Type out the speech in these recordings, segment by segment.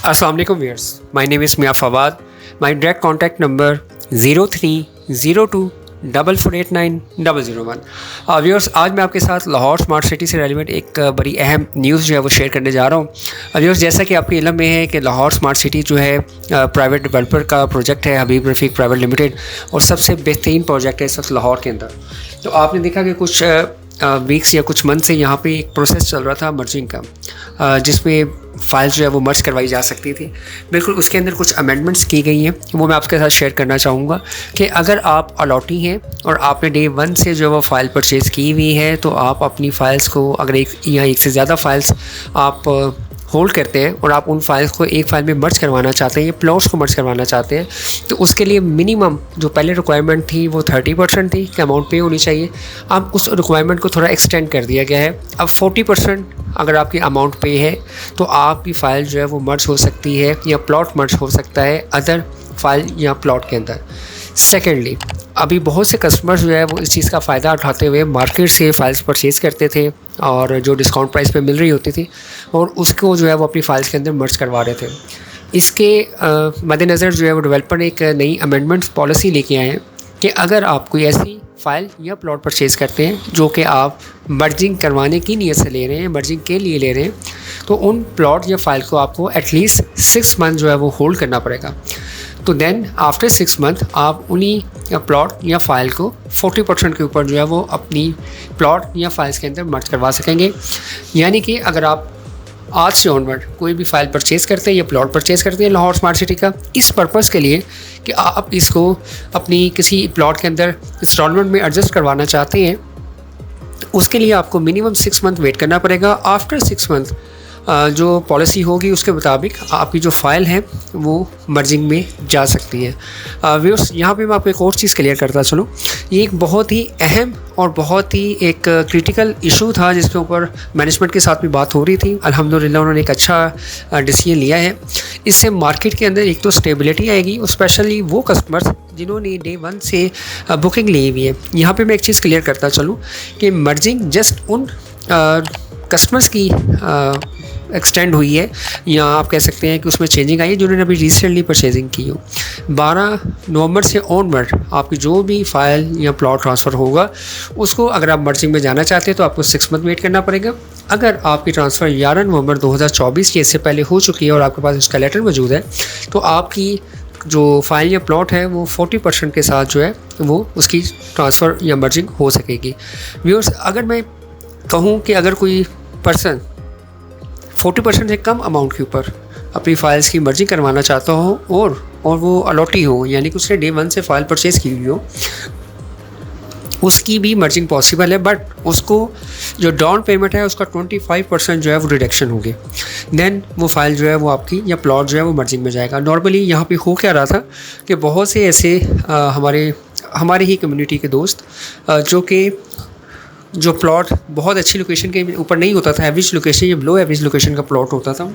अस्सलाम वालेकुम viewers, my name is Mian Fawad. My direct contact number 0302448901। Viewers, आज मैं आपके साथ लाहौर स्मार्ट सिटी से रेलिवेंट एक बड़ी अहम न्यूज़ जो है वो शेयर करने जा रहा हूँ। व्यूअर्स, जैसा कि आपके इल्म में है कि लाहौर स्मार्ट सिटी जो है प्राइवेट डेवलपर का प्रोजेक्ट है, हबीब रफ़ीक प्राइवेट लिमिटेड, और सबसे बेहतरीन प्रोजेक्ट है इस वक्त लाहौर के अंदर। तो आपने देखा कि कुछ वीक्स या कुछ मंथ से यहाँ पे एक प्रोसेस चल रहा था मर्जिंग का, जिसमें फाइल्स जो है वो मर्ज करवाई जा सकती थी। बिल्कुल उसके अंदर कुछ अमेंडमेंट्स की गई हैं, वो मैं आपके साथ शेयर करना चाहूँगा कि अगर आप अलॉटी हैं और आपने डे 1 से जो है वो फ़ाइल परचेज़ की हुई है, तो आप अपनी फ़ाइल्स को, अगर एक या एक से ज़्यादा फ़ाइल्स आप होल्ड करते हैं और आप उन फाइल्स को एक फ़ाइल में मर्ज करवाना चाहते हैं या प्लॉट्स को मर्ज करवाना चाहते हैं, तो उसके लिए मिनिमम जो पहले रिक्वायरमेंट थी वो 30% थी कि अमाउंट पे होनी चाहिए। अब उस रिक्वायरमेंट को थोड़ा एक्सटेंड कर दिया गया है। अब 40% अगर आपकी अमाउंट पे है तो आपकी फ़ाइल जो है वो मर्ज हो सकती है या प्लॉट मर्ज हो सकता है अदर फाइल या प्लॉट के अंदर। सेकेंडली, अभी बहुत से कस्टमर्स जो है वो इस चीज़ का फ़ायदा उठाते हुए मार्केट से फ़ाइल्स परचेज़ करते थे और जो डिस्काउंट प्राइस पे मिल रही होती थी, और उसको जो है वो अपनी फ़ाइल्स के अंदर मर्ज करवा रहे थे। इसके मद्देनज़र जो है वो डेवलपर ने एक नई अमेंडमेंट पॉलिसी लेके आए हैं कि अगर आप कोई ऐसी फ़ाइल या प्लॉट परचेज़ करते हैं जो कि आप मर्जिंग करवाने की नीयत से ले रहे हैं, मर्जिंग के लिए ले रहे हैं, तो उन प्लॉट या फाइल को आपको एटलीस्ट 6 मंथ जो है वो होल्ड करना पड़ेगा। तो देन आफ्टर 6 मंथ आप उन्हीं प्लॉट या फाइल को 40% के ऊपर जो है वो अपनी प्लॉट या फाइल्स के अंदर मर्ज करवा सकेंगे। यानी कि अगर आप आज से ऑनवर्ड कोई भी फ़ाइल परचेज़ करते हैं या प्लॉट परचेज़ करते हैं लाहौर स्मार्ट सिटी का, इस पर्पज़ के लिए कि आप इसको अपनी किसी प्लॉट के अंदर इंस्टॉलमेंट में एडजस्ट करवाना चाहते हैं, तो उसके लिए आपको मिनिमम 6 मंथ वेट करना पड़ेगा। आफ्टर 6 मंथ जो पॉलिसी होगी उसके मुताबिक आपकी जो फ़ाइल है वो मर्जिंग में जा सकती है। व्यूअर्स, यहाँ पे मैं आपको एक और चीज़ क्लियर करता चलूँ। ये एक बहुत ही अहम और बहुत ही एक क्रिटिकल इशू था जिसके ऊपर मैनेजमेंट के साथ भी बात हो रही थी। अल्हम्दुलिल्लाह उन्होंने एक अच्छा डिसीजन लिया है। इससे मार्केट के अंदर एक तो स्टेबिलिटी आएगी, और स्पेशली वो कस्टमर्स जिन्होंने डे 1 से बुकिंग ली हुई है। यहाँ पर मैं एक चीज़ क्लियर करता चलूँ कि मर्जिंग जस्ट उन कस्टमर्स की एक्सटेंड हुई है, या आप कह सकते हैं कि उसमें चेंजिंग आई है जिन्होंने अभी रिसेंटली परचेजिंग की हो। 12 नवंबर से ऑनवर्ड आपकी जो भी फ़ाइल या प्लॉट ट्रांसफ़र होगा उसको अगर आप मर्जिंग में जाना चाहते हैं तो आपको 6 मंथ वेट करना पड़ेगा। अगर आपकी ट्रांसफ़र 11 नवंबर 2024 के इससे पहले हो चुकी है और आपके पास उसका लेटर मौजूद है, तो आपकी जो फ़ाइल या प्लॉट है वो 40% के साथ जो है वो उसकी ट्रांसफ़र या मर्जिंग हो सकेगी। व्यूअर्स, अगर मैं कहूँ कि अगर कोई पर्सन 40% से कम अमाउंट के ऊपर अपनी फ़ाइल्स की मर्जिंग करवाना चाहता हो और वो अलॉटी हो, यानी कि उसने डे 1 से फ़ाइल परचेज़ की हुई हो, उसकी भी मर्जिंग पॉसिबल है, बट उसको जो डाउन पेमेंट है उसका 25% जो है वो रिडक्शन होगी। देन वो फ़ाइल जो है वो आपकी या प्लॉट जो है वो मर्जिंग में जाएगा। नॉर्मली यहाँ पे हो क्या रहा था कि बहुत से ऐसे हमारे ही कम्युनिटी के दोस्त जो प्लॉट बहुत अच्छी लोकेशन के ऊपर नहीं होता था, एवरेज लोकेशन या लो एवरेज लोकेशन का प्लॉट होता था,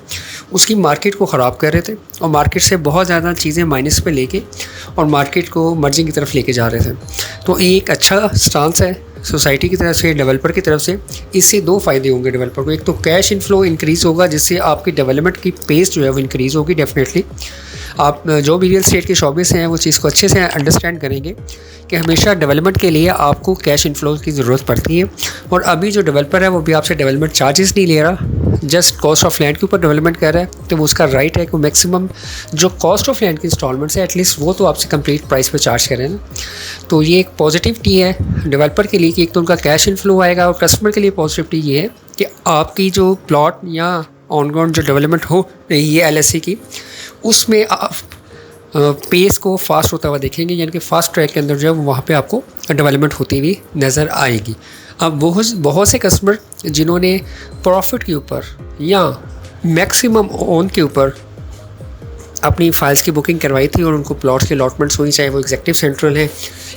उसकी मार्केट को ख़राब कर रहे थे और मार्केट से बहुत ज़्यादा चीज़ें माइनस पे लेके और मार्केट को मर्जिंग की तरफ लेके जा रहे थे। तो ये एक अच्छा स्टांस है सोसाइटी की तरफ से, डेवलपर की तरफ से। इससे 2 फ़ायदे होंगे डेवलपर को। एक तो कैश इनफ्लो इंक्रीज़ होगा, जिससे आपकी डेवलपमेंट की पेस जो है वो इंक्रीज़ होगी डेफिनेटली। आप जो भी रियल एस्टेट के शोबे से हैं वो चीज़ को अच्छे से अंडरस्टैंड करेंगे कि हमेशा डेवलपमेंट के लिए आपको कैश इनफ्लो की ज़रूरत पड़ती है। और अभी जो डेवलपर है वो भी आपसे डेवलपमेंट चार्जेस नहीं ले रहा, जस्ट कॉस्ट ऑफ लैंड के ऊपर डेवलपमेंट कर रहा है, तो वो उसका राइट है कि मैक्सिमम जो कॉस्ट ऑफ लैंड की इंस्टॉलमेंट्स है एटलीस्ट वो तो आपसे कंप्लीट प्राइस पे चार्ज करें ना। तो ये एक पॉजिटिविटी है डेवलपर के लिए कि एक तो उनका कैश इनफ्लो आएगा, और कस्टमर के लिए पॉजिटिविटी ये है कि आपकी जो प्लॉट या ऑनग्राउंड जो डेवलपमेंट हो रही है LSC की, उसमें आप पेस को फास्ट होता हुआ देखेंगे, यानी कि फास्ट ट्रैक के अंदर जो है वहाँ पे आपको डेवलपमेंट होती हुई नज़र आएगी। अब बहुत से कस्टमर जिन्होंने प्रॉफिट के ऊपर या मैक्सिमम ओन के ऊपर अपनी फ़ाइल्स की बुकिंग करवाई थी और उनको प्लॉट्स के अलॉटमेंट्स हुई, चाहे वो एग्जेक्टिव सेंट्रल है,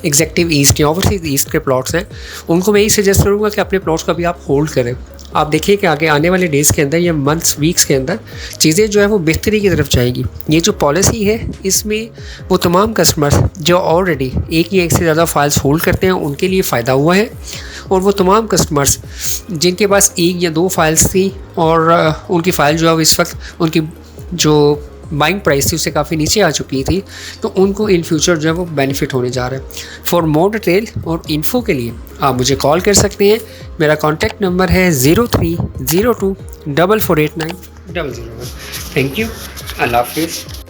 एग्जेक्टिव ईस्ट या ओवरसीज ईस्ट के प्लॉट्स हैं, उनको मैं यही सजेस्ट करूँगा कि अपने प्लॉट्स को अभी आप होल्ड करें। आप देखिए कि आगे आने वाले डेज़ के अंदर या मंथ्स वीक्स के अंदर चीज़ें जो है वो बेहतरी की तरफ जाएगी। ये जो पॉलिसी है इसमें वो तमाम कस्टमर्स जो ऑलरेडी एक या एक से ज़्यादा फाइल्स होल्ड करते हैं उनके लिए फ़ायदा हुआ है, और वो तमाम कस्टमर्स जिनके पास 1 या 2 फाइल्स थी और उनकी फ़ाइल जो है इस वक्त उनकी जो बाइंग प्राइस थी उससे काफ़ी नीचे आ चुकी थी, तो उनको इन फ्यूचर जो है वो बेनिफिट होने जा रहा है। फॉर मोर डिटेल और इन्फो के लिए आप मुझे कॉल कर सकते हैं। मेरा कॉन्टैक्ट नंबर है 0302 4489 001। थैंक यू, अल्लाह हाफिज़।